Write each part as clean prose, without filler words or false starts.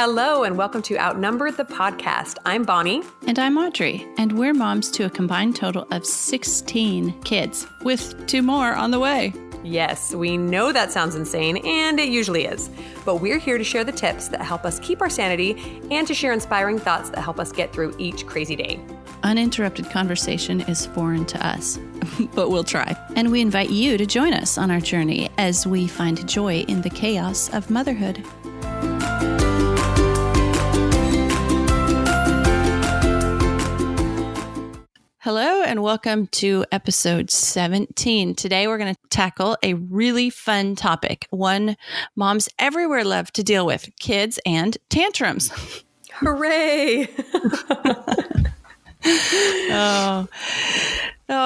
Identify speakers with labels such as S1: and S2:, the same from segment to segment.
S1: Hello, and welcome to Outnumbered the Podcast. I'm Bonnie.
S2: And I'm Audrey, and we're moms to a combined total of 16 kids, with 2 more on the way.
S1: Yes, we know that sounds insane, and it usually is. But we're here to share the tips that help us keep our sanity and to share inspiring thoughts that help us get through each crazy day.
S2: Uninterrupted conversation is foreign to us, but we'll try. And we invite you to join us on our journey as we find joy in the chaos of motherhood. Hello and welcome to episode 17. Today we're going to tackle a really fun topic, one moms everywhere love to deal with, kids and tantrums.
S1: Hooray!
S2: Oh,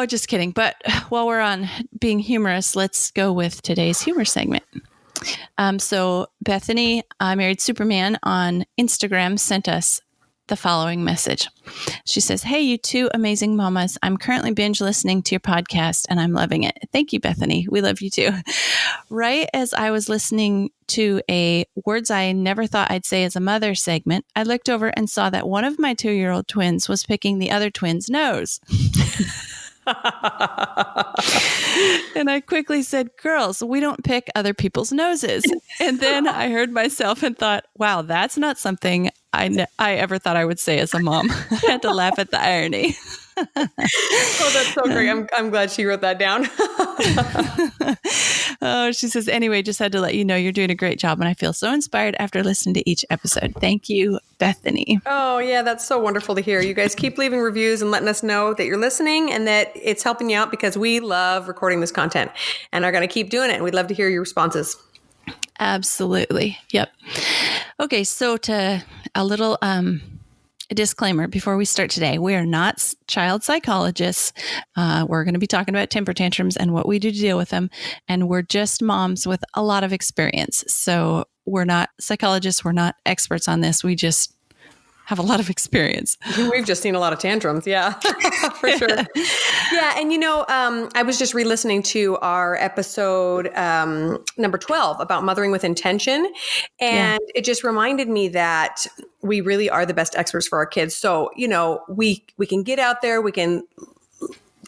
S2: just kidding. But while we're on being humorous, let's go with today's humor segment. So Bethany, Married Superman on Instagram, sent us the following message. She says, "Hey, you two amazing mamas. I'm currently binge listening to your podcast and I'm loving it." Thank you, Bethany. We love you too. Right as I was listening to a words I never thought I'd say as a mother segment, I looked over and saw that one of my 2-year-old twins was picking the other twin's nose. And I quickly said, "Girls, we don't pick other people's noses." And then I heard myself and thought, wow, that's not something I ever thought I would say as a mom. I had to laugh at the irony.
S1: Oh, that's so great. I'm glad she wrote that down.
S2: Oh, she says, "Anyway, just had to let you know you're doing a great job. And I feel so inspired after listening to each episode. Thank you, Bethany."
S1: Oh, yeah, that's so wonderful to hear. You guys keep leaving reviews and letting us know that you're listening and that it's helping you out, because we love recording this content and are going to keep doing it. And we'd love to hear your responses.
S2: Absolutely. Yep. Okay. So to a little disclaimer before we start today, we are not child psychologists. We're going to be talking about temper tantrums and what we do to deal with them. And we're just moms with a lot of experience. So we're not psychologists. We're not experts on this. We just have a lot of experience.
S1: We've just seen a lot of tantrums. Yeah, for sure. Yeah. And, I was just re-listening to our episode number 12 about mothering with intention. And it just reminded me that we really are the best experts for our kids. So, we can get out there, we can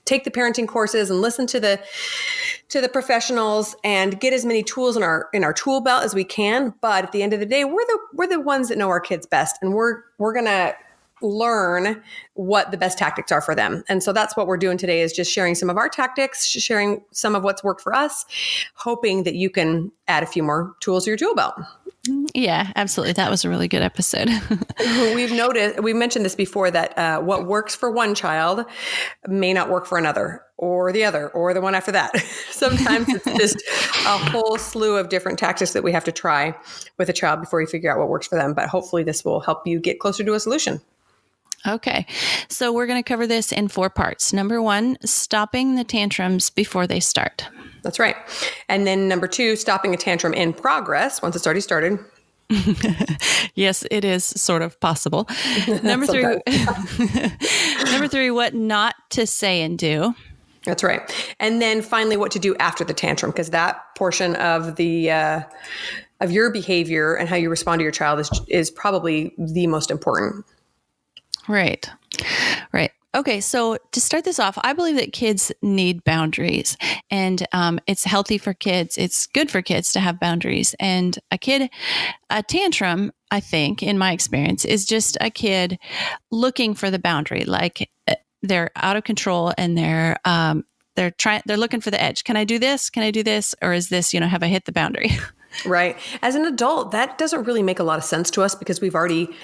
S1: take the parenting courses and listen to the professionals and get as many tools in our tool belt as we can. But at the end of the day, we're the ones that know our kids best, and we're going to learn what the best tactics are for them. And so that's what we're doing today, is just sharing some of our tactics, sharing some of what's worked for us, hoping that you can add a few more tools to your tool belt.
S2: Yeah, absolutely. That was a really good episode.
S1: We've mentioned this before, that what works for one child may not work for another, or the other, or the one after that. Sometimes it's just a whole slew of different tactics that we have to try with a child before you figure out what works for them. But hopefully this will help you get closer to a solution.
S2: Okay. So we're going to cover this in 4 parts. Number 1, stopping the tantrums before they start.
S1: That's right. And then number 2, stopping a tantrum in progress once it's already started.
S2: Yes, it is sort of possible. Number 3, what not to say and do.
S1: That's right. And then finally, what to do after the tantrum, because that portion of the of your behavior and how you respond to your child is probably the most important.
S2: Right. Okay, so to start this off, I believe that kids need boundaries, and it's healthy for kids. It's good for kids to have boundaries. And a tantrum, I think, in my experience, is just a kid looking for the boundary. Like they're out of control and they're looking for the edge. Can I do this? Can I do this? Or is this, have I hit the boundary?
S1: Right. As an adult, that doesn't really make a lot of sense to us, because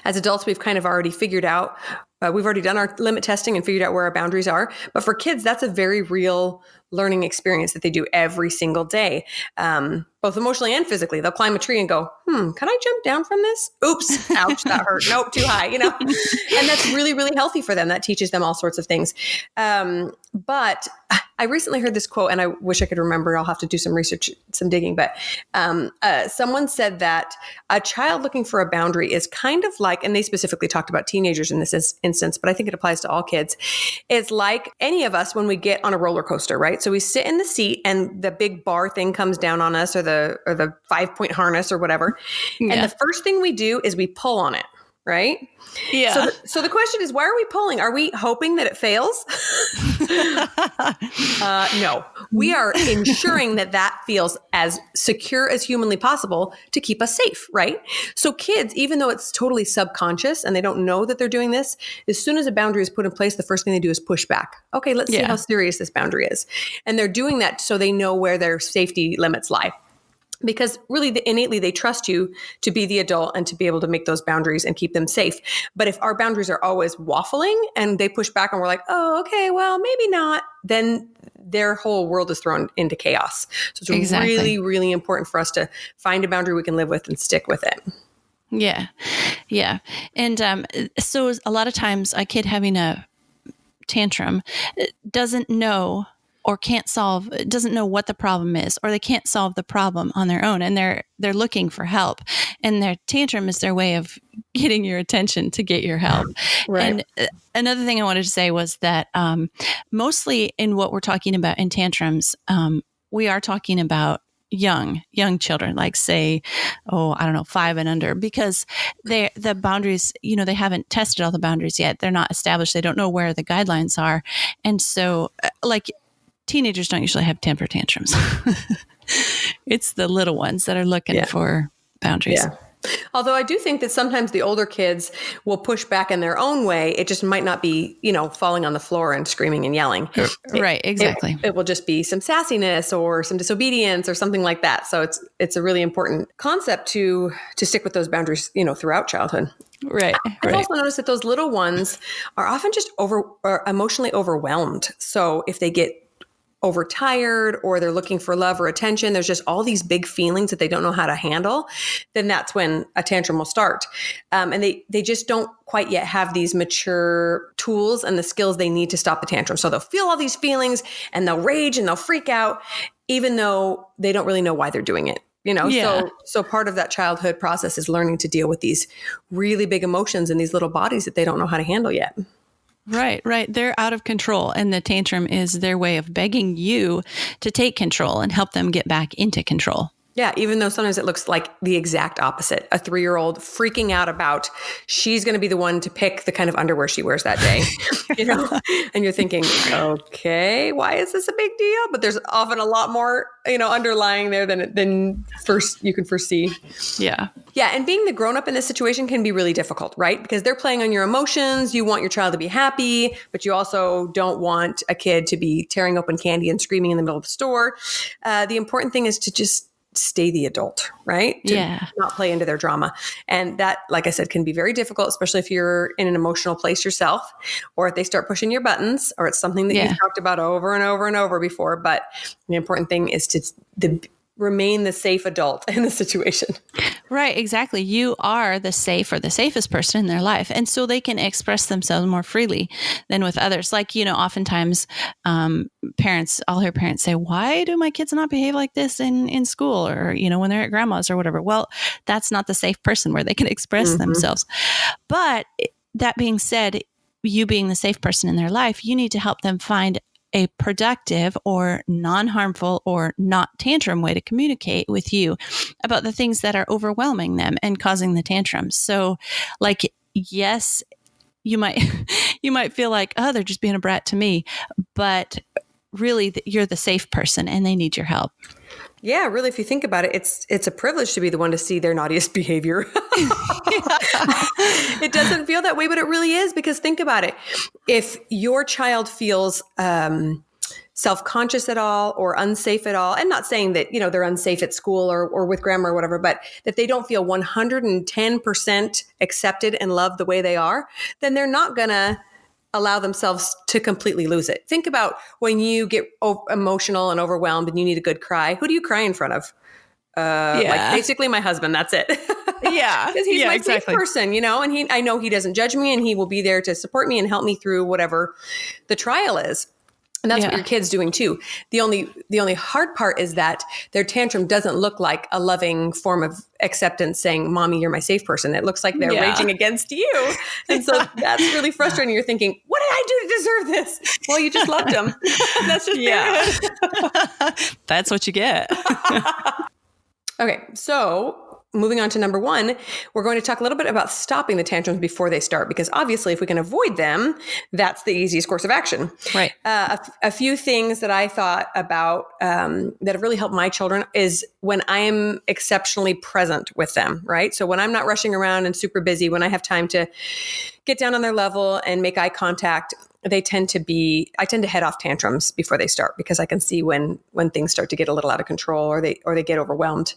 S1: as adults, we've kind of already figured out, we've already done our limit testing and figured out where our boundaries are. But for kids, that's a very real learning experience that they do every single day, both emotionally and physically. They'll climb a tree and go, can I jump down from this? Oops, ouch, that hurt. Nope, too high, and that's really, really healthy for them. That teaches them all sorts of things. But I recently heard this quote, and I wish I could remember. I'll have to do some research, some digging. But someone said that a child looking for a boundary is kind of like, and they specifically talked about teenagers in this instance, but I think it applies to all kids. It's like any of us when we get on a roller coaster, right? So we sit in the seat and the big bar thing comes down on us, or the 5-point harness or whatever.
S2: Yeah.
S1: And the first thing we do is we pull on it, right?
S2: Yeah.
S1: So the question is, why are we pulling? Are we hoping that it fails? No, we are ensuring that feels as secure as humanly possible to keep us safe, right? So kids, even though it's totally subconscious and they don't know that they're doing this, as soon as a boundary is put in place, the first thing they do is push back. Okay, let's see how serious this boundary is. And they're doing that so they know where their safety limits lie. Because really, innately, they trust you to be the adult and to be able to make those boundaries and keep them safe. But if our boundaries are always waffling and they push back and we're like, oh, okay, well, maybe not, then their whole world is thrown into chaos. So it's really, really important for us to find a boundary we can live with and stick with it.
S2: Yeah. Yeah. And so a lot of times a kid having a tantrum doesn't know or doesn't know what the problem is, or they can't solve the problem on their own, and they're looking for help. And their tantrum is their way of getting your attention to get your help. Right. And another thing I wanted to say was that mostly in what we're talking about in tantrums, we are talking about young children, like say, 5 and under, because the boundaries, they haven't tested all the boundaries yet. They're not established. They don't know where the guidelines are. And so teenagers don't usually have temper tantrums. It's the little ones that are looking for boundaries.
S1: Yeah. Although I do think that sometimes the older kids will push back in their own way. It just might not be, falling on the floor and screaming and yelling.
S2: Right, exactly.
S1: It will just be some sassiness or some disobedience or something like that. So it's a really important concept to stick with those boundaries, throughout childhood.
S2: Right.
S1: I've also noticed that those little ones are often just emotionally overwhelmed. So if they get overtired or they're looking for love or attention, there's just all these big feelings that they don't know how to handle, then that's when a tantrum will start. And they just don't quite yet have these mature tools and the skills they need to stop the tantrum. So they'll feel all these feelings and they'll rage and they'll freak out, even though they don't really know why they're doing it. So part of that childhood process is learning to deal with these really big emotions in these little bodies that they don't know how to handle yet.
S2: Right. They're out of control. And the tantrum is their way of begging you to take control and help them get back into control.
S1: Yeah, even though sometimes it looks like the exact opposite. A 3-year-old freaking out about she's going to be the one to pick the kind of underwear she wears that day, and you're thinking, okay, why is this a big deal? But there's often a lot more, underlying there than first you can foresee.
S2: Yeah.
S1: Yeah. And being the grown up in this situation can be really difficult, right? Because they're playing on your emotions. You want your child to be happy, but you also don't want a kid to be tearing open candy and screaming in the middle of the store. The important thing is to just stay the adult, right? To not play into their drama. And that, like I said, can be very difficult, especially if you're in an emotional place yourself, or if they start pushing your buttons, or it's something that you've talked about over and over and over before. But the important thing is to remain the safe adult in the situation.
S2: Right, exactly. You are the safest person in their life. And so they can express themselves more freely than with others. Like, oftentimes I'll hear parents say, why do my kids not behave like this in school, or, when they're at grandma's or whatever? Well, that's not the safe person where they can express themselves. But that being said, you being the safe person in their life, you need to help them find a productive or non-harmful or not tantrum way to communicate with you about the things that are overwhelming them and causing the tantrums. So yes, you might feel like, oh, they're just being a brat to me, but really you're the safe person and they need your help.
S1: Yeah, really, if you think about it, it's a privilege to be the one to see their naughtiest behavior. It doesn't feel that way, but it really is, because think about it. If your child feels self-conscious at all or unsafe at all, and not saying that, they're unsafe at school or with grandma or whatever, but that they don't feel 110% accepted and loved the way they are, then they're not going to allow themselves to completely lose it. Think about when you get emotional and overwhelmed and you need a good cry. Who do you cry in front of? Like basically my husband. That's it.
S2: Yeah.
S1: Because he's my safe person, and I know he doesn't judge me and he will be there to support me and help me through whatever the trial is. And that's what your kid's doing too. The only hard part is that their tantrum doesn't look like a loving form of acceptance saying, Mommy, you're my safe person. It looks like they're raging against you. And so that's really frustrating. You're thinking, what did I do to deserve this. Well, you just loved them. That's just parenthood.
S2: That's what you get.
S1: Okay, so moving on to number 1, we're going to talk a little bit about stopping the tantrums before they start, because obviously if we can avoid them, that's the easiest course of action.
S2: Right.
S1: A few things that I thought about that have really helped my children is when I am exceptionally present with them, right? So when I'm not rushing around and super busy, when I have time to get down on their level and make eye contact, I tend to head off tantrums before they start, because I can see when things start to get a little out of control or they get overwhelmed.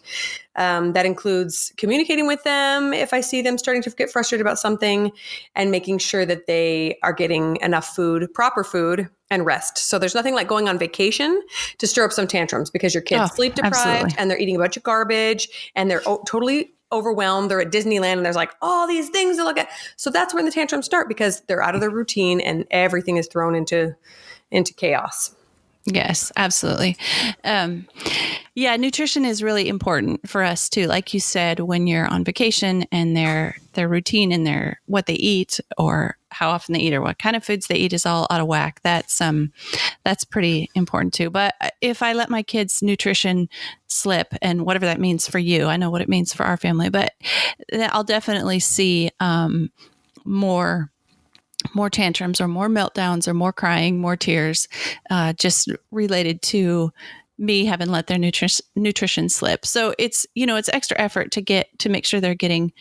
S1: That includes communicating with them if I see them starting to get frustrated about something, and making sure that they are getting enough food, proper food, and rest. So there's nothing like going on vacation to stir up some tantrums, because your kids sleep deprived
S2: absolutely.
S1: and they're eating a bunch of garbage and they're totally overwhelmed. They're at Disneyland and there's like all these things to look at. So that's when the tantrums start, because they're out of their routine and everything is thrown into chaos.
S2: Yes, absolutely. Nutrition is really important for us too. Like you said, when you're on vacation and their routine and what they eat or how often they eat or what kind of foods they eat is all out of whack. That's pretty important too. But if I let my kids' nutrition slip, and whatever that means for you, I know what it means for our family, but I'll definitely see more tantrums or more meltdowns or more crying, more tears, just related to me having let their nutrition slip. So it's extra effort to make sure they're getting,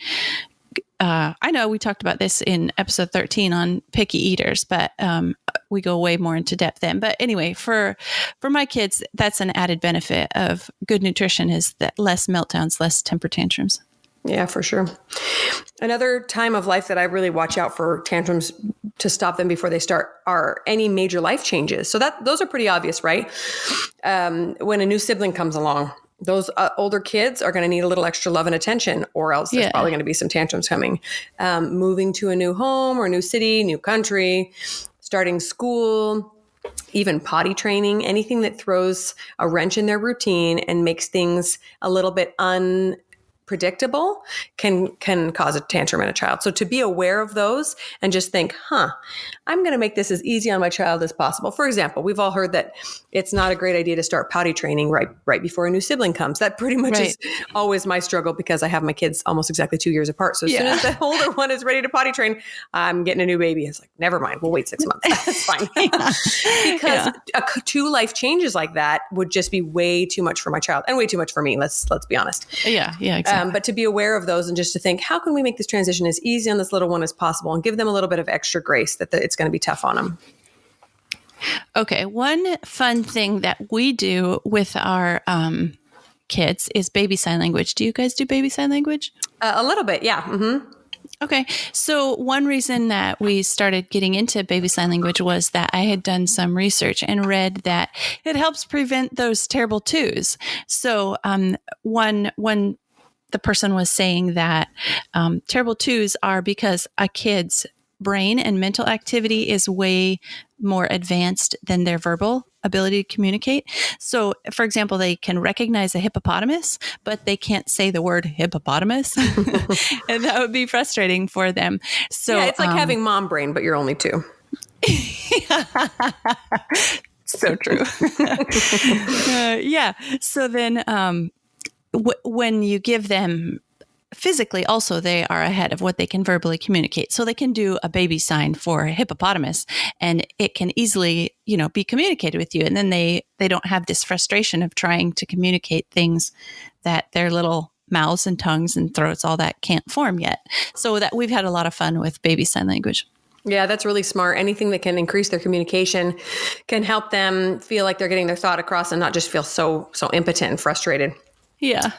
S2: I know we talked about this in episode 13 on picky eaters, but we go way more into depth then. But anyway, for my kids, that's an added benefit of good nutrition, is that less meltdowns, less temper tantrums.
S1: Yeah, for sure. Another time of life that I really watch out for tantrums to stop them before they start are any major life changes. So those are pretty obvious, right? When a new sibling comes along, those older kids are going to need a little extra love and attention, or else there's probably going to be some tantrums coming. Moving to a new home or a new city, new country, starting school, even potty training, anything that throws a wrench in their routine and makes things a little bit unpredictable can cause a tantrum in a child. So to be aware of those and just think, I'm going to make this as easy on my child as possible. For example, we've all heard that it's not a great idea to start potty training right before a new sibling comes. That pretty much is always my struggle, because I have my kids almost exactly 2 years apart. So as soon as the older one is ready to potty train, I'm getting a new baby. It's like, never mind, we'll wait 6 months. That's fine. Because 2 life changes like that would just be way too much for my child and way too much for me. Let's be honest.
S2: Yeah, exactly.
S1: But to be aware of those and just to think, how can we make this transition as easy on this little one as possible, and give them a little bit of extra grace that it's going to be tough on them.
S2: Okay. One fun thing that we do with our kids is baby sign language. Do you guys do baby sign language?
S1: A little bit. Yeah. Mm-hmm.
S2: Okay. So one reason that we started getting into baby sign language was that I had done some research and read that it helps prevent those terrible twos. So one the person was saying that terrible twos are because a kid's brain and mental activity is way more advanced than their verbal ability to communicate. So, for example, they can recognize a hippopotamus, but they can't say the word hippopotamus. And that would be frustrating for them. So
S1: it's like having mom brain, but you're only 2.
S2: So true. So then when you give them physically, also, they are ahead of what they can verbally communicate. So they can do a baby sign for a hippopotamus, and it can easily, be communicated with you. And then they don't have this frustration of trying to communicate things that their little mouths and tongues and throats, all that, can't form yet. So that we've had a lot of fun with baby sign language. Yeah,
S1: that's really smart. Anything that can increase their communication can help them feel like they're getting their thought across and not just feel so impotent and frustrated.
S2: Yeah.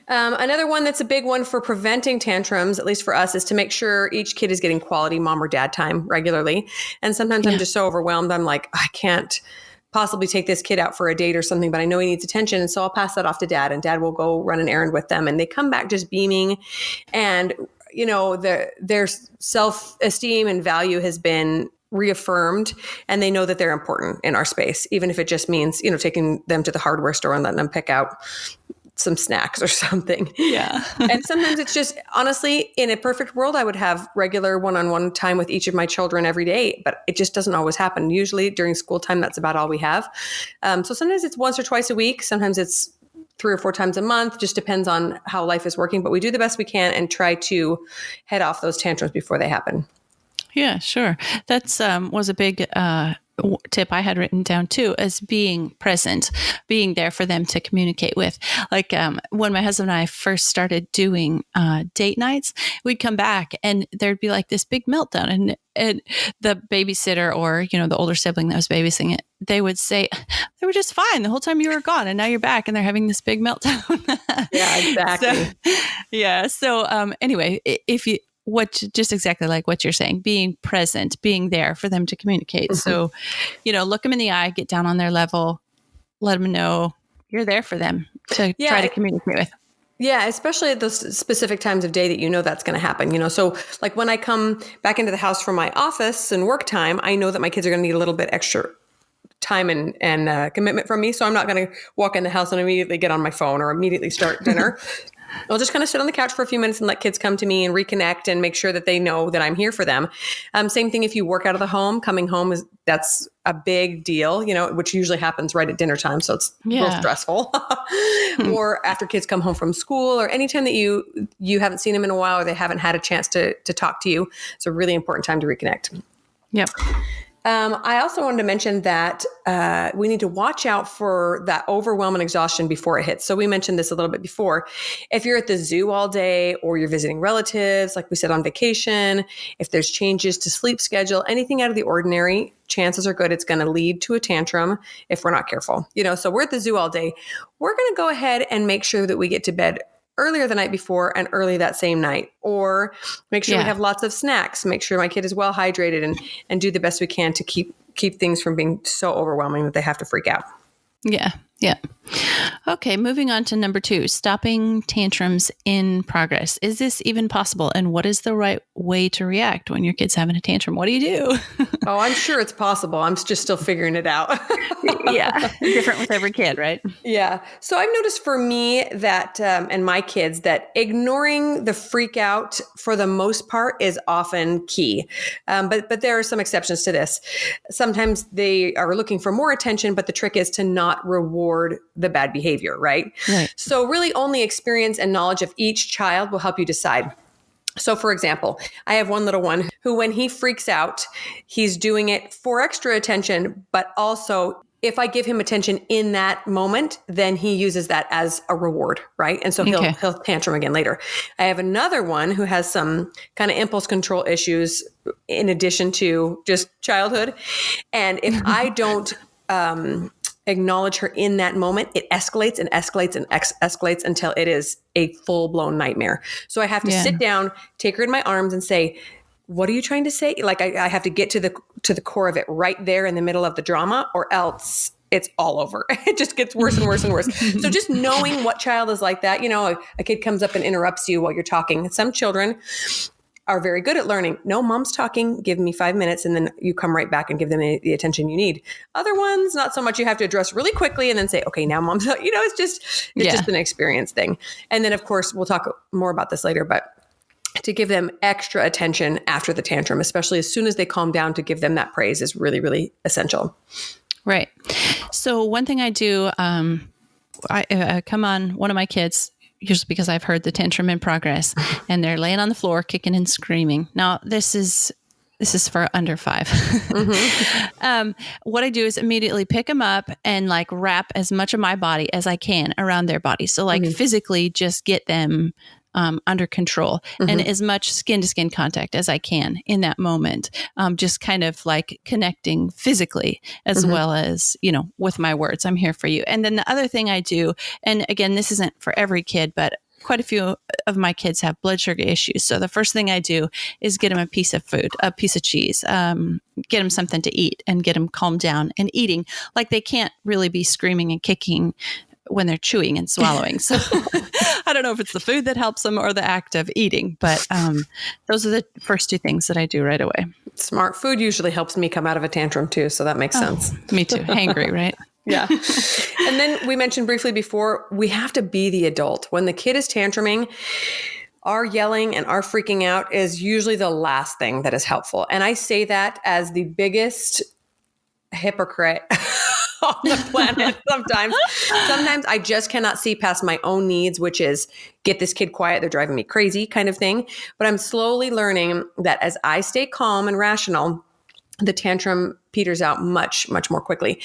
S1: Another one that's a big one for preventing tantrums, at least for us, is to make sure each kid is getting quality mom or dad time regularly. And sometimes I'm just so overwhelmed. I'm like, I can't possibly take this kid out for a date or something, but I know he needs attention. And so I'll pass that off to dad, and dad will go run an errand with them. And they come back just beaming, and, their self-esteem and value has been reaffirmed, and they know that they're important in our space, even if it just means, taking them to the hardware store and letting them pick out some snacks or something.
S2: Yeah.
S1: And sometimes it's just, honestly, in a perfect world, I would have regular one-on-one time with each of my children every day, but it just doesn't always happen. Usually during school time, that's about all we have. So sometimes it's once or twice a week. Sometimes it's 3 or 4 times a month, just depends on how life is working, but we do the best we can and try to head off those tantrums before they happen.
S2: Yeah, sure. That's was a big tip I had written down too, as being present, being there for them to communicate with. Like when my husband and I first started doing date nights, we'd come back and there'd be like this big meltdown, and the babysitter or, you know, the older sibling that was babysitting it, they would say, they were just fine the whole time you were gone, and now you're back and they're having this big meltdown.
S1: Yeah, exactly.
S2: So anyway, if you, just exactly like what you're saying, being present, being there for them to communicate.
S1: Mm-hmm.
S2: So, you know, look them in the eye, get down on their level, let them know you're there for them to try to communicate with.
S1: Yeah, especially at those specific times of day that you know that's going to happen. You know, so like when I come back into the house from my office and work time, I know that my kids are going to need a little bit extra time and commitment from me. So I'm not going to walk in the house and immediately get on my phone or immediately start dinner. I'll just kind of sit on the couch for a few minutes and let kids come to me and reconnect and make sure that they know that I'm here for them. Same thing if you work out of the home, coming home that's a big deal, you know, which usually happens right at dinner time. So it's real stressful. Or after kids come home from school, or anytime that you haven't seen them in a while or they haven't had a chance to talk to you. It's a really important time to reconnect.
S2: Yep.
S1: I also wanted to mention that we need to watch out for that overwhelm and exhaustion before it hits. So we mentioned this a little bit before. If you're at the zoo all day or you're visiting relatives, like we said, on vacation, if there's changes to sleep schedule, anything out of the ordinary, chances are good it's going to lead to a tantrum if we're not careful. You know, so we're at the zoo all day. We're going to go ahead and make sure that we get to bed earlier the night before and early that same night, or make sure we have lots of snacks, make sure my kid is well hydrated, and do the best we can to keep things from being so overwhelming that they have to freak out.
S2: Yeah. Yeah. Okay. Moving on to number 2, stopping tantrums in progress. Is this even possible? And what is the right way to react when your kid's having a tantrum? What do you do?
S1: Oh, I'm sure it's possible. I'm just still figuring it out.
S2: Yeah. Different with every kid, right?
S1: Yeah. So I've noticed for me that, and my kids, that ignoring the freak out for the most part is often key. But there are some exceptions to this. Sometimes they are looking for more attention, but the trick is to not reward the bad behavior, right? So really only experience and knowledge of each child will help you decide. So for example, I have one little one who, when he freaks out, he's doing it for extra attention, but also if I give him attention in that moment, then he uses that as a reward, right? And so he'll tantrum again later. I have another one who has some kind of impulse control issues in addition to just childhood. And if I don't acknowledge her in that moment, it escalates and escalates and escalates until it is a full-blown nightmare. So I have to sit down, take her in my arms and say, what are you trying to say? Like I have to get to the core of it right there in the middle of the drama, or else it's all over. It just gets worse and worse and worse. So just knowing what child is like that, you know, a kid comes up and interrupts you while you're talking. Some children are very good at learning. No, mom's talking, give me 5 minutes, and then you come right back and give them the attention you need. Other ones, not so much. You have to address really quickly and then say, okay, now mom's, you know, it's just an experience thing. And then of course, we'll talk more about this later, but to give them extra attention after the tantrum, especially as soon as they calm down, to give them that praise is really, really essential.
S2: Right. So one thing I do, I come on one of my kids, usually because I've heard the tantrum in progress, and they're laying on the floor, kicking and screaming. Now, this is for under 5. What I do is immediately pick them up and like wrap as much of my body as I can around their body. So like physically just get them under control and as much skin to skin contact as I can in that moment. Just kind of like connecting physically as well as, you know, with my words, I'm here for you. And then the other thing I do, and again, this isn't for every kid, but quite a few of my kids have blood sugar issues. So the first thing I do is get them a piece of food, a piece of cheese, get them something to eat and get them calmed down and eating. Like they can't really be screaming and kicking when they're chewing and swallowing. So I don't know if it's the food that helps them or the act of eating, but those are the first 2 things that I do right away.
S1: Smart. Food usually helps me come out of a tantrum too. So that makes sense.
S2: Me too. Hangry, right?
S1: Yeah. And then we mentioned briefly before, we have to be the adult. When the kid is tantruming, our yelling and our freaking out is usually the last thing that is helpful. And I say that as the biggest hypocrite on the planet sometimes. Sometimes I just cannot see past my own needs, which is get this kid quiet. They're driving me crazy kind of thing. But I'm slowly learning that as I stay calm and rational, the tantrum peters out much, much more quickly.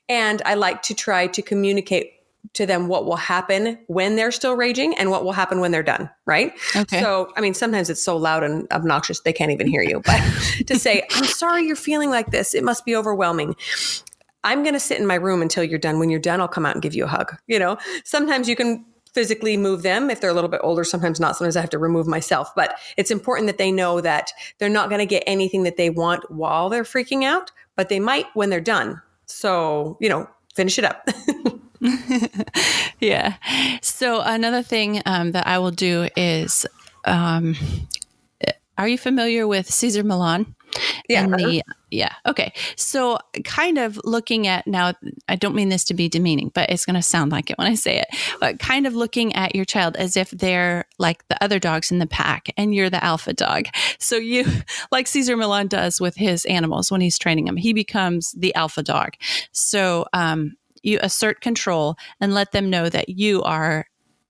S1: And I like to try to communicate to them what will happen when they're still raging and what will happen when they're done. Right.
S2: Okay.
S1: So, I mean, sometimes it's so loud and obnoxious, they can't even hear you, but to say, I'm sorry you're feeling like this. It must be overwhelming. I'm going to sit in my room until you're done. When you're done, I'll come out and give you a hug. You know, sometimes you can physically move them if they're a little bit older, sometimes not. Sometimes I have to remove myself, but it's important that they know that they're not going to get anything that they want while they're freaking out, but they might when they're done. So, you know, finish it up.
S2: Yeah. So another thing that I will do is, are you familiar with Caesar Milan?
S1: Yeah.
S2: Yeah. Okay. So kind of looking at now, I don't mean this to be demeaning, but it's going to sound like it when I say it, but kind of looking at your child as if they're like the other dogs in the pack and you're the alpha dog. So you, like Caesar Milan does with his animals when he's training them, he becomes the alpha dog. So, you assert control and let them know that you are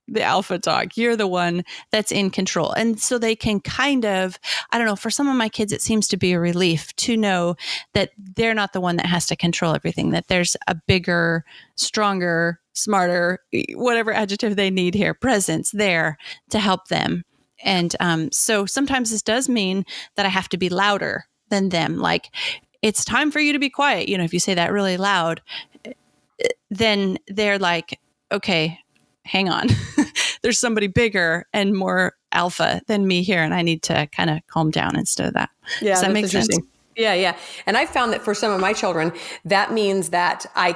S2: the alpha dog. You're the one that's in control. And so they can kind of, I don't know, for some of my kids, it seems to be a relief to know that they're not the one that has to control everything, that there's a bigger, stronger, smarter, whatever adjective they need here, presence there to help them. And so sometimes this does mean that I have to be louder than them. Like, it's time for you to be quiet. You know, if you say that really loud, then they're like, okay, hang on. There's somebody bigger and more alpha than me here, and I need to kind of calm down instead of that.
S1: Yeah,
S2: does that make sense?
S1: Yeah, yeah. And I found that for some of my children, that means that I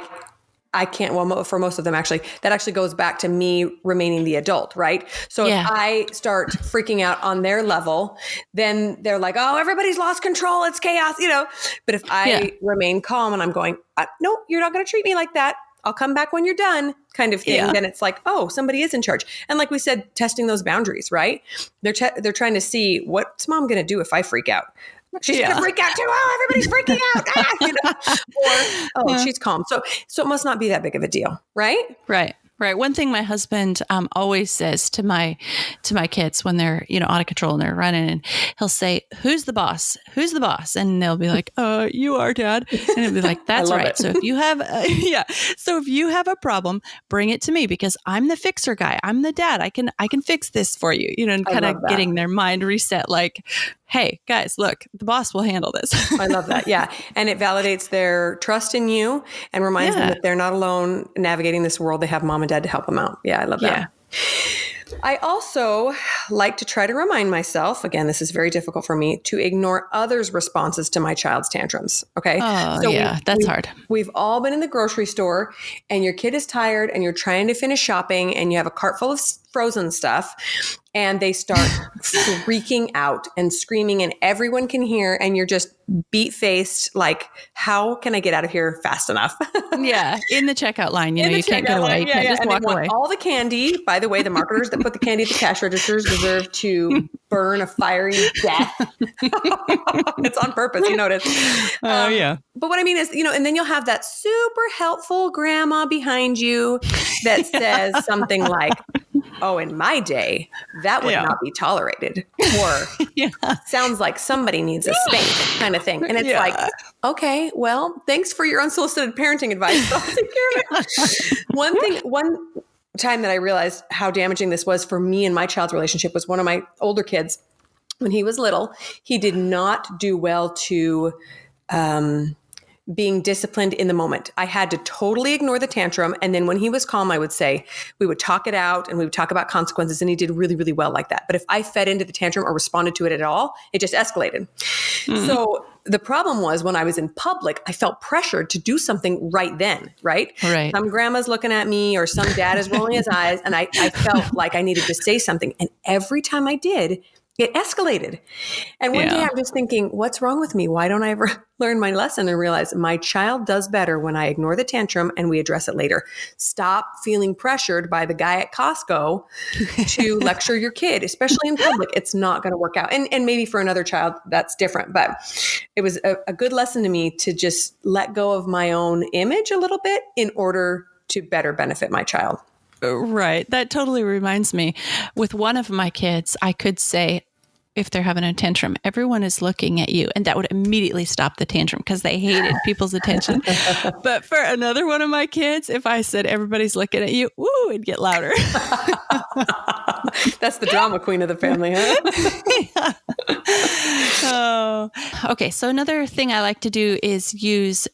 S1: can't, well, for most of them actually, that actually goes back to me remaining the adult, right? So if I start freaking out on their level, then they're like, oh, everybody's lost control. It's chaos, you know? But if I remain calm and I'm going, no, you're not going to treat me like that. I'll come back when you're done kind of thing. Then it's like, oh, somebody is in charge. And like we said, testing those boundaries, right? They're trying to see what's mom going to do if I freak out. She's going to freak out too. Oh, everybody's freaking out. You know? Or, oh, she's calm. So it must not be that big of a deal. Right.
S2: Right. Right. One thing my husband always says to my kids when they're, you know, out of control and they're running, and he'll say, "Who's the boss? Who's the boss?" And they'll be like, "You are, Dad." And he'll be like, "That's right." So if you have, so if you have a problem, bring it to me because I'm the fixer guy. I'm the dad. I can fix this for you. You know, and kind of getting their mind reset. Like, hey, guys, look, the boss will handle this.
S1: I love that. Yeah. And it validates their trust in you and reminds them that they're not alone navigating this world. They have mom and dad to help them out. Yeah. I love that. Yeah. I also like to try to remind myself, again, this is very difficult for me, to ignore others' responses to my child's tantrums. Okay.
S2: Oh, so that's hard.
S1: We've all been in the grocery store and your kid is tired and you're trying to finish shopping and you have a cart full of frozen stuff and they start freaking out and screaming and everyone can hear and you're just beat-faced like, how can I get out of here fast enough?
S2: Yeah. In the checkout line, you know, you can't get away. You can't just walk away.
S1: All the candy, by the way, the marketers that put the candy at the cash registers deserve to burn a fiery death. It's on purpose, you notice.
S2: Yeah.
S1: But what I mean is, you know, and then you'll have that super helpful grandma behind you that says something like, oh, in my day, that would not be tolerated. Or sounds like somebody needs a spank kind of thing. And it's like, okay, well, thanks for your unsolicited parenting advice. I'll take care of it. One time that I realized how damaging this was for me and my child's relationship was one of my older kids. When he was little, he did not do well to being disciplined in the moment. I had to totally ignore the tantrum. And then when he was calm, I would say, we would talk it out and we would talk about consequences. And he did really, really well like that. But if I fed into the tantrum or responded to it at all, it just escalated. So the problem was when I was in public, I felt pressured to do something right then, right? Some grandma's looking at me or some dad is rolling his eyes. And I felt like I needed to say something. And every time I did, it escalated. And one day I'm just thinking, what's wrong with me? Why don't I ever learn my lesson and realize my child does better when I ignore the tantrum and we address it later. Stop feeling pressured by the guy at Costco to lecture your kid, especially in public. It's not going to work out. And maybe for another child, that's different. But it was a good lesson to me to just let go of my own image a little bit in order to better benefit my child.
S2: Right. That totally reminds me. With one of my kids, I could say, if they're having a tantrum, everyone is looking at you. And that would immediately stop the tantrum because they hated people's attention. But for another one of my kids, if I said, everybody's looking at you, woo, it'd get louder.
S1: That's the drama queen of the family, huh?
S2: Oh. Okay. So another thing I like to do is use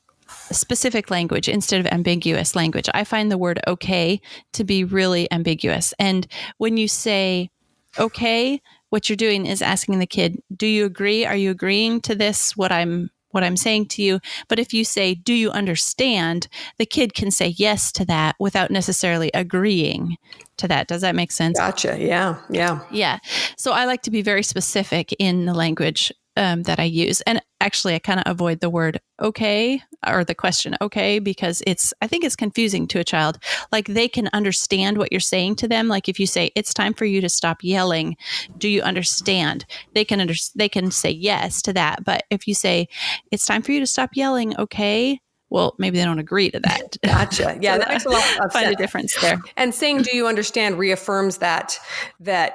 S2: specific language instead of ambiguous language. I find the word okay to be really ambiguous. And when you say okay, what you're doing is asking the kid, do you agree? Are you agreeing to this, what I'm saying to you? But if you say, do you understand? The kid can say yes to that without necessarily agreeing to that. Does that make sense?
S1: Gotcha. Yeah. Yeah.
S2: Yeah. So I like to be very specific in the language that I use. And actually, I kind of avoid the word okay or the question okay, because I think it's confusing to a child. Like they can understand what you're saying to them. Like if you say, it's time for you to stop yelling, do you understand? They can say yes to that. But if you say, it's time for you to stop yelling, okay, well, maybe they don't agree to that.
S1: Gotcha. Yeah,
S2: So
S1: that makes a lot of
S2: find
S1: sense.
S2: a difference there.
S1: And saying, do you understand, reaffirms that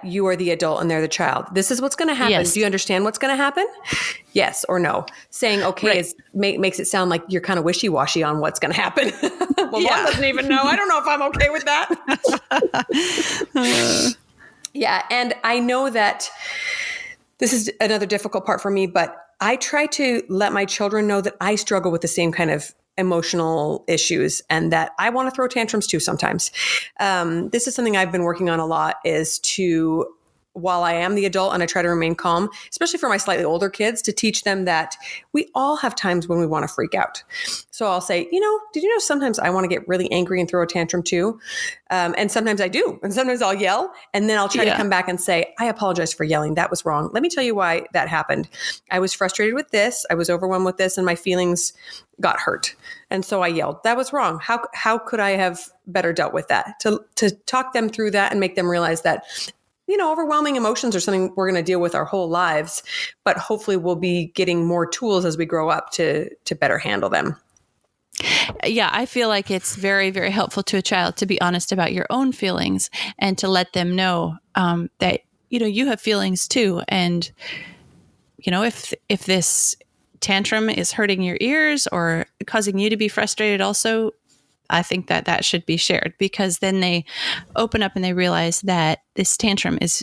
S1: you are the adult and they're the child. This is what's going to happen.
S2: Yes.
S1: Do you understand what's going to happen? Yes or no. Saying okay makes it sound like you're kind of wishy-washy on what's going to happen. Well, Mom doesn't even know. I don't know if I'm okay with that. Yeah. And I know that this is another difficult part for me, but I try to let my children know that I struggle with the same kind of emotional issues and that I want to throw tantrums too sometimes. This is something I've been working on a lot, is to, while I am the adult and I try to remain calm, especially for my slightly older kids, to teach them that we all have times when we want to freak out. So I'll say, did you know sometimes I want to get really angry and throw a tantrum too? And sometimes I do. And sometimes I'll yell and then I'll try to come back and say, I apologize for yelling. That was wrong. Let me tell you why that happened. I was frustrated with this. I was overwhelmed with this and my feelings got hurt. And so I yelled. That was wrong. How could I have better dealt with that? To talk them through that and make them realize that overwhelming emotions are something we're going to deal with our whole lives, but hopefully we'll be getting more tools as we grow up to better handle them.
S2: Yeah, I feel like it's very, very helpful to a child to be honest about your own feelings and to let them know that, you have feelings too. And, if this tantrum is hurting your ears or causing you to be frustrated also, I think that should be shared, because then they open up and they realize that this tantrum is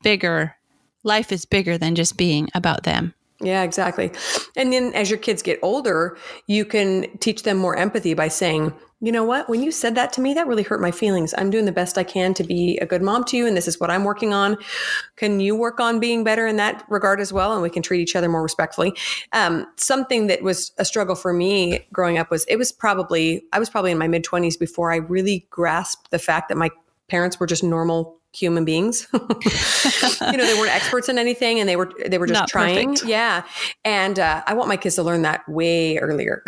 S2: bigger. Life is bigger than just being about them.
S1: Yeah, exactly. And then as your kids get older, you can teach them more empathy by saying, you know what, when you said that to me, that really hurt my feelings. I'm doing the best I can to be a good mom to you. And this is what I'm working on. Can you work on being better in that regard as well? And we can treat each other more respectfully. Something that was a struggle for me growing up I was probably in my mid-20s before I really grasped the fact that my parents were just normal human beings. They weren't experts in anything and they were just
S2: Not
S1: trying.
S2: perfect.
S1: Yeah. And I want my kids to learn that way earlier.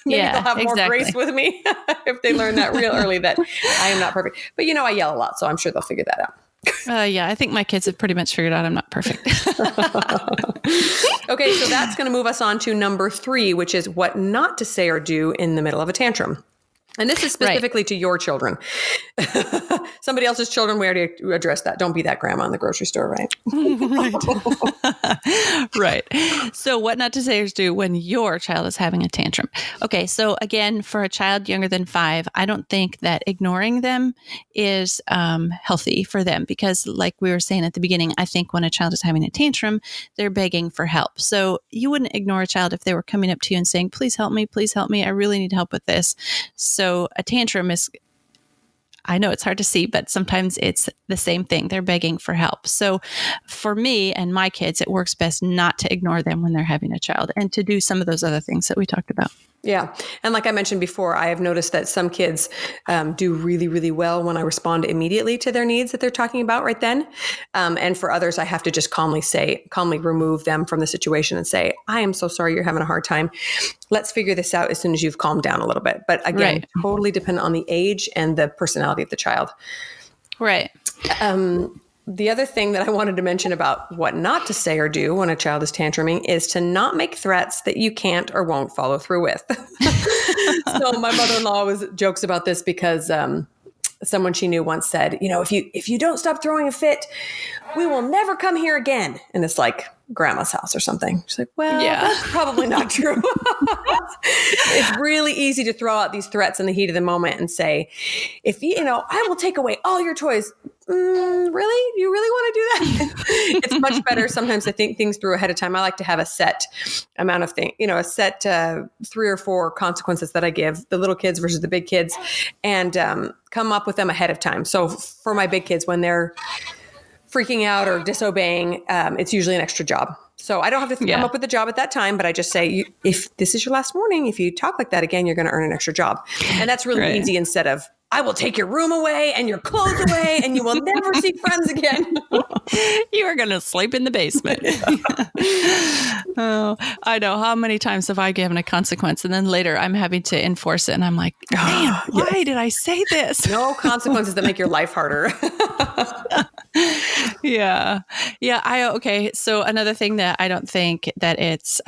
S1: Maybe they'll have more grace with me if they learn that real early, that I am not perfect. But I yell a lot, so I'm sure they'll figure that out.
S2: Yeah, I think my kids have pretty much figured out I'm not perfect.
S1: Okay, so that's going to move us on to number 3, which is what not to say or do in the middle of a tantrum. And this is specifically to your children. Somebody else's children, we already addressed that. Don't be that grandma in the grocery store, right?
S2: Right. So what not to say or do when your child is having a tantrum. Okay. So again, for a child younger than 5, I don't think that ignoring them is healthy for them, because like we were saying at the beginning, I think when a child is having a tantrum, they're begging for help. So you wouldn't ignore a child if they were coming up to you and saying, please help me. I really need help with this. So a tantrum is, I know it's hard to see, but sometimes it's the same thing. They're begging for help. So for me and my kids, it works best not to ignore them when they're having a child and to do some of those other things that we talked about.
S1: Yeah. And like I mentioned before, I have noticed that some kids do really, really well when I respond immediately to their needs that they're talking about right then. And for others, I have to just calmly remove them from the situation and say, I am so sorry you're having a hard time. Let's figure this out as soon as you've calmed down a little bit. But again, totally dependent on the age and the personality of the child.
S2: Right.
S1: The other thing that I wanted to mention about what not to say or do when a child is tantruming is to not make threats that you can't or won't follow through with. So my mother-in-law always jokes about this because someone she knew once said, if you don't stop throwing a fit, we will never come here again. And it's like grandma's house or something. She's like, well, that's probably not true. It's really easy to throw out these threats in the heat of the moment and say, I will take away all your toys. Really? You really want to do that? It's much better sometimes to think things through ahead of time. I like to have a set amount of things, a set 3 or 4 consequences that I give the little kids versus the big kids, and come up with them ahead of time. So for my big kids, when they're freaking out or disobeying, it's usually an extra job. So I don't have to come up with a job at that time, but I just say, if this is your last warning, if you talk like that again, you're going to earn an extra job. And that's really easy instead of, I will take your room away and your clothes away and you will never see friends again.
S2: You are going to sleep in the basement. Oh, I know. How many times have I given a consequence and then later I'm having to enforce it and I'm like, man, why did I say this?
S1: No consequences that make your life harder.
S2: Yeah. Okay. So another thing that I don't think that it's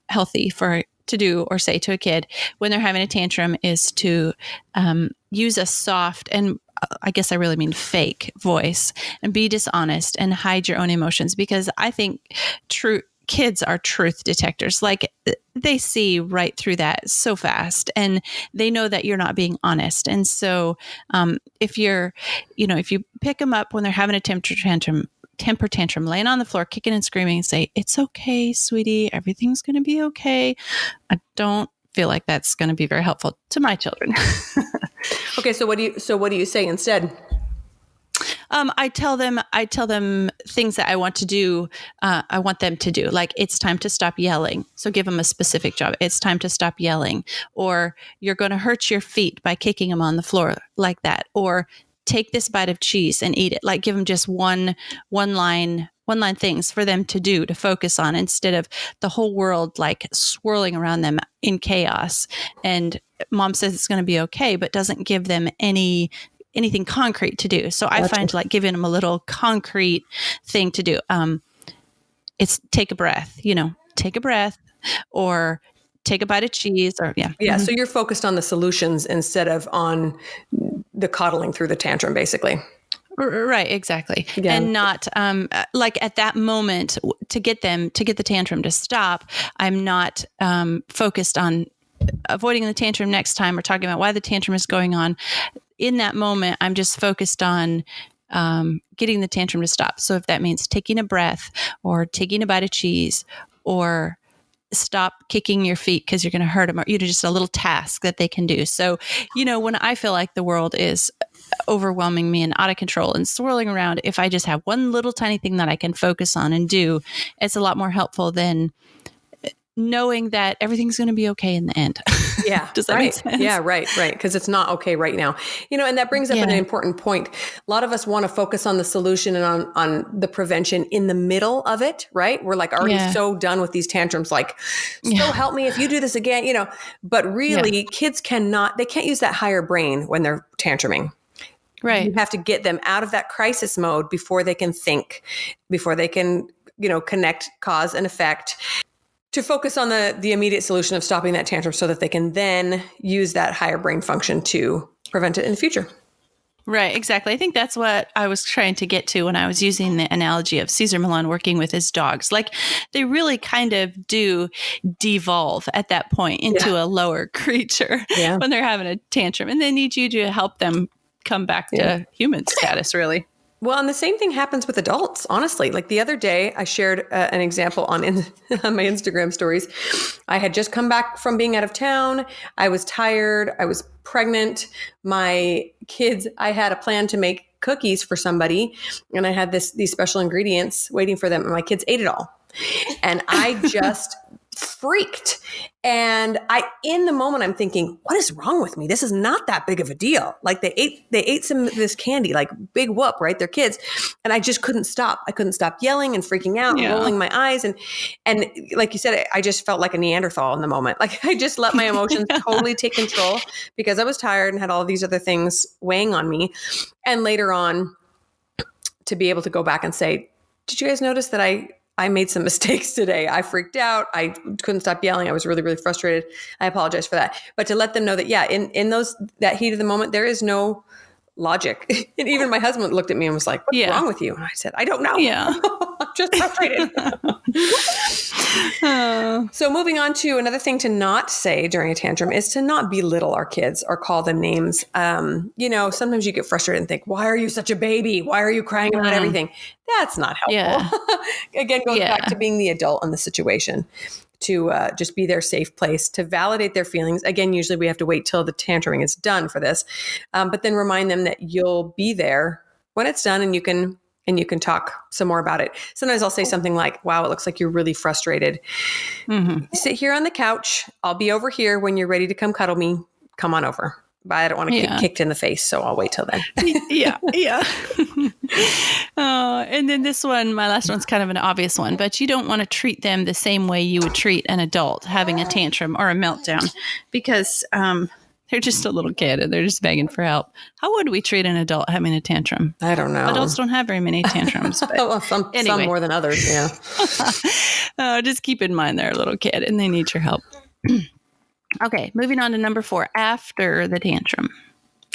S2: healthy to do or say to a kid when they're having a tantrum is to use a soft and I guess I really mean fake voice and be dishonest and hide your own emotions, because I think kids are truth detectors. Like they see right through that so fast and they know that you're not being honest. And so if you pick them up when they're having a temper tantrum, laying on the floor, kicking and screaming and say, it's okay, sweetie, everything's going to be okay. I don't feel like that's going to be very helpful to my children.
S1: Okay. So what do you say instead?
S2: I tell them things that I want to do. I want them to do. Like, it's time to stop yelling. So give them a specific job. It's time to stop yelling, or you're going to hurt your feet by kicking them on the floor like that. Or take this bite of cheese and eat it. Like, give them just one line things for them to do, to focus on, instead of the whole world like swirling around them in chaos. And mom says it's going to be okay, but doesn't give them anything concrete to do. So I find like giving them a little concrete thing to do. It's take a breath, or take a bite of cheese, or yeah.
S1: Mm-hmm. So you're focused on the solutions instead of on the coddling through the tantrum, basically.
S2: Right, exactly. Yeah. And not like at that moment to get the tantrum to stop, I'm not focused on avoiding the tantrum next time or talking about why the tantrum is going on. In that moment, I'm just focused on getting the tantrum to stop. So if that means taking a breath or taking a bite of cheese or stop kicking your feet because you're going to hurt them, or just a little task that they can do. So, when I feel like the world is overwhelming me and out of control and swirling around, if I just have one little tiny thing that I can focus on and do, it's a lot more helpful than knowing that everything's going to be okay in the end.
S1: Yeah.
S2: Does that make sense?
S1: Yeah, right. Because it's not okay right now. And that brings up an important point. A lot of us want to focus on the solution and on the prevention in the middle of it, right? We're like already so done with these tantrums, like, help me if you do this again, but really kids can't use that higher brain when they're tantruming.
S2: Right.
S1: You have to get them out of that crisis mode before they can think, before they can, connect cause and effect, to focus on the immediate solution of stopping that tantrum so that they can then use that higher brain function to prevent it in the future.
S2: Right, exactly. I think that's what I was trying to get to when I was using the analogy of Caesar Milan working with his dogs. Like, they really kind of do devolve at that point into a lower creature when they're having a tantrum, and they need you to help them come back to human status, really.
S1: Well, and the same thing happens with adults, honestly. Like the other day, I shared an example on my Instagram stories. I had just come back from being out of town. I was tired. I was pregnant. My kids, I had a plan to make cookies for somebody, and I had these special ingredients waiting for them, and my kids ate it all. And I just freaked. And in the moment, I'm thinking, what is wrong with me? This is not that big of a deal. Like they ate some of this candy, like big whoop, right? They're kids. And I just couldn't stop. I couldn't stop yelling and freaking out and rolling my eyes. And like you said, I just felt like a Neanderthal in the moment. Like I just let my emotions totally take control because I was tired and had all these other things weighing on me. And later on, to be able to go back and say, did you guys notice that I made some mistakes today? I freaked out. I couldn't stop yelling. I was really, really frustrated. I apologize for that. But to let them know that, yeah, in that heat of the moment, there is no logic. And even my husband looked at me and was like, what's wrong with you? And I said, I don't know.
S2: Yeah.
S1: I'm just frustrated. So moving on to another thing to not say during a tantrum is to not belittle our kids or call them names. Sometimes you get frustrated and think, why are you such a baby? Why are you crying about everything? That's not helpful.
S2: Yeah.
S1: Again, goes back to being the adult in the situation, to just be their safe place, to validate their feelings. Again, usually we have to wait till the tantruming is done for this, but then remind them that you'll be there when it's done and you can talk some more about it. Sometimes I'll say something like, wow, it looks like you're really frustrated. Sit here on the couch. I'll be over here when you're ready to come cuddle me. Come on over. But I don't want to get kicked in the face, so I'll wait till then.
S2: Yeah. And then this one, my last one's kind of an obvious one, but you don't want to treat them the same way you would treat an adult having a tantrum or a meltdown, because they're just a little kid and they're just begging for help. How would we treat an adult having a tantrum?
S1: I don't know.
S2: Adults don't have very many tantrums. But
S1: well, some more than others, yeah.
S2: Just keep in mind they're a little kid and they need your help. Okay, moving on to number 4, after the tantrum.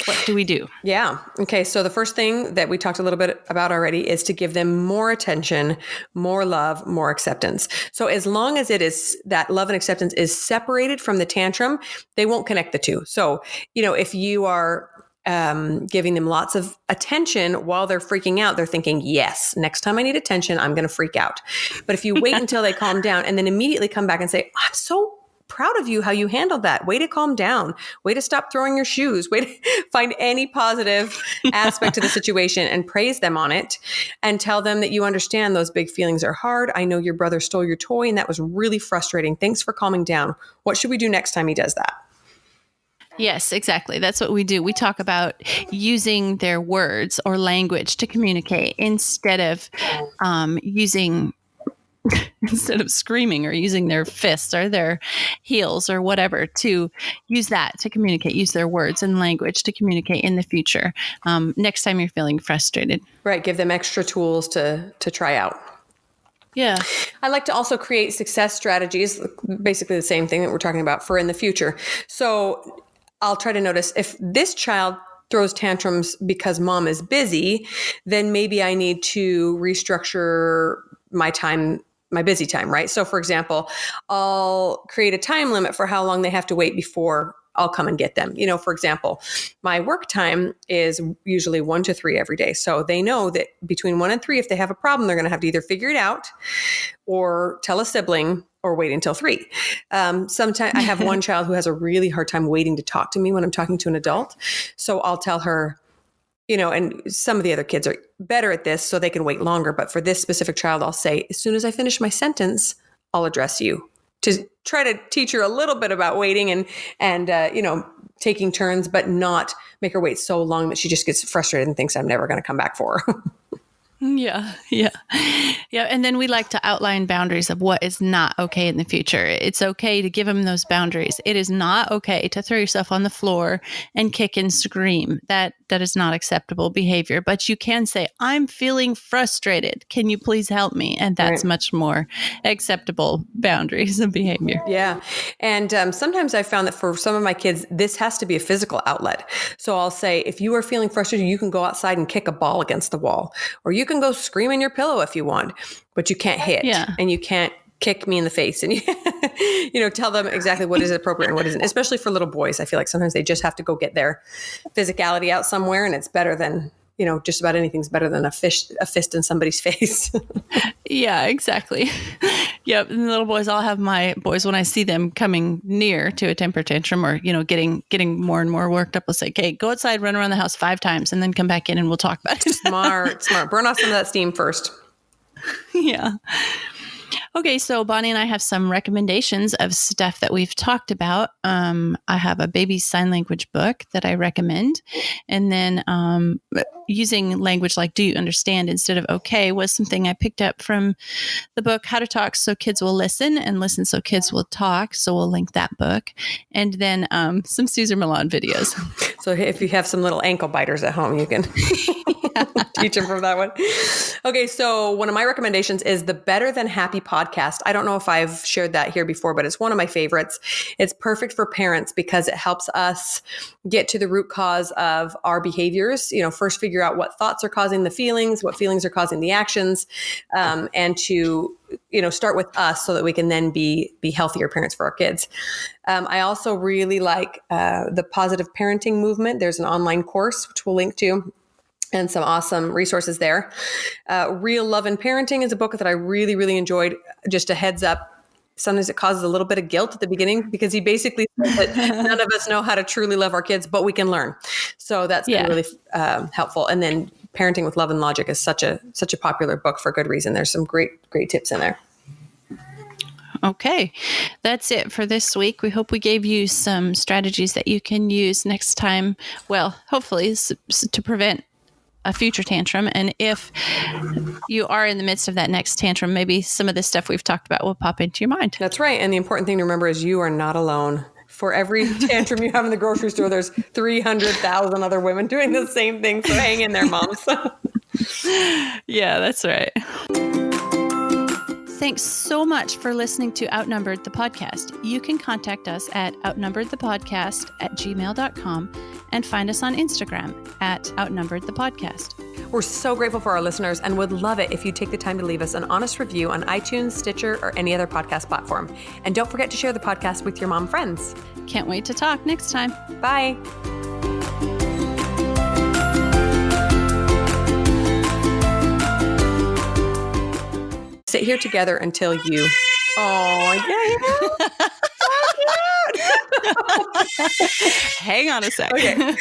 S2: What do we do?
S1: Yeah. Okay. So the first thing that we talked a little bit about already is to give them more attention, more love, more acceptance. So as long as it is that love and acceptance is separated from the tantrum, they won't connect the two. So, if you are giving them lots of attention while they're freaking out, they're thinking, yes, next time I need attention, I'm going to freak out. But if you wait until they calm down and then immediately come back and say, I'm so proud of you, how you handled that. Way to calm down. Way to stop throwing your shoes. Way to find any positive aspect to the situation and praise them on it and tell them that you understand those big feelings are hard. I know your brother stole your toy and that was really frustrating. Thanks for calming down. What should we do next time he does that?
S2: Yes, exactly. That's what we do. We talk about using their words or language to communicate instead of instead of screaming or using their fists or their heels or whatever, to use that to communicate, use their words and language to communicate in the future. Next time you're feeling frustrated.
S1: Right. Give them extra tools to try out.
S2: Yeah.
S1: I like to also create success strategies, basically the same thing that we're talking about for in the future. So I'll try to notice if this child throws tantrums because mom is busy, then maybe I need to restructure my busy time, right? So for example, I'll create a time limit for how long they have to wait before I'll come and get them. For example, my work time is usually 1 to 3 every day. So they know that between 1 and 3, if they have a problem, they're going to have to either figure it out or tell a sibling or wait until 3. Sometimes I have one child who has a really hard time waiting to talk to me when I'm talking to an adult. So I'll tell her, and some of the other kids are better at this, so they can wait longer. But for this specific child, I'll say, as soon as I finish my sentence, I'll address you, to try to teach her a little bit about waiting and taking turns, but not make her wait so long that she just gets frustrated and thinks I'm never going to come back for her.
S2: Yeah. And then we like to outline boundaries of what is not okay in the future. It's okay to give them those boundaries. It is not okay to throw yourself on the floor and kick and scream. That is not acceptable behavior. But you can say, I'm feeling frustrated. Can you please help me? And that's much more acceptable boundaries of behavior.
S1: Yeah. And sometimes I found that for some of my kids, this has to be a physical outlet. So I'll say, if you are feeling frustrated, you can go outside and kick a ball against the wall, or you can go scream in your pillow if you want, but you can't hit and you can't kick me in the face, and tell them exactly what is appropriate and what isn't, especially for little boys. I feel like sometimes they just have to go get their physicality out somewhere, and it's better than, just about anything's better than a fist in somebody's face.
S2: Yeah, exactly. Yep. And the little boys, I'll have my boys, when I see them coming near to a temper tantrum or, getting more and more worked up, I'll say, okay, go outside, run around the house 5 times and then come back in and we'll talk about it.
S1: Smart. Burn off some of that steam first.
S2: Yeah. Okay, so Bonnie and I have some recommendations of stuff that we've talked about. I have a baby sign language book that I recommend. And then using language like do you understand instead of okay was something I picked up from the book How to Talk So Kids Will Listen and Listen So Kids Will Talk. So we'll link that book. And then some Cesar Milan videos.
S1: So if you have some little ankle biters at home, you can teach them from that one. Okay, so one of my recommendations is the Better Than Happy podcast. I don't know if I've shared that here before, but it's one of my favorites. It's perfect for parents because it helps us get to the root cause of our behaviors. First figure out what thoughts are causing the feelings, what feelings are causing the actions, and to start with us so that we can then be healthier parents for our kids. I also really like the positive parenting movement. There's an online course, which we'll link to, and some awesome resources there. Real Love and Parenting is a book that I really, really enjoyed. Just a heads up. Sometimes it causes a little bit of guilt at the beginning because he basically says that none of us know how to truly love our kids, but we can learn. So that's been really helpful. And then Parenting with Love and Logic is such a popular book for good reason. There's some great tips in there.
S2: Okay, that's it for this week. We hope we gave you some strategies that you can use next time. Well, hopefully to prevent a future tantrum. And if you are in the midst of that next tantrum, maybe some of the stuff we've talked about will pop into your mind.
S1: That's right. And the important thing to remember is you are not alone. For every tantrum you have in the grocery store, there's 300,000 other women doing the same thing. So hang in there, moms.
S2: Yeah, that's right. Thanks so much for listening to Outnumbered the Podcast. You can contact us at outnumberedthepodcast@gmail.com and find us on Instagram at Outnumbered the Podcast.
S1: We're so grateful for our listeners and would love it if you take the time to leave us an honest review on iTunes, Stitcher, or any other podcast platform. And don't forget to share the podcast with your mom friends.
S2: Can't wait to talk next time.
S1: Bye. Sit here together until you... Oh, yeah.
S2: Hang on a sec.
S1: Okay.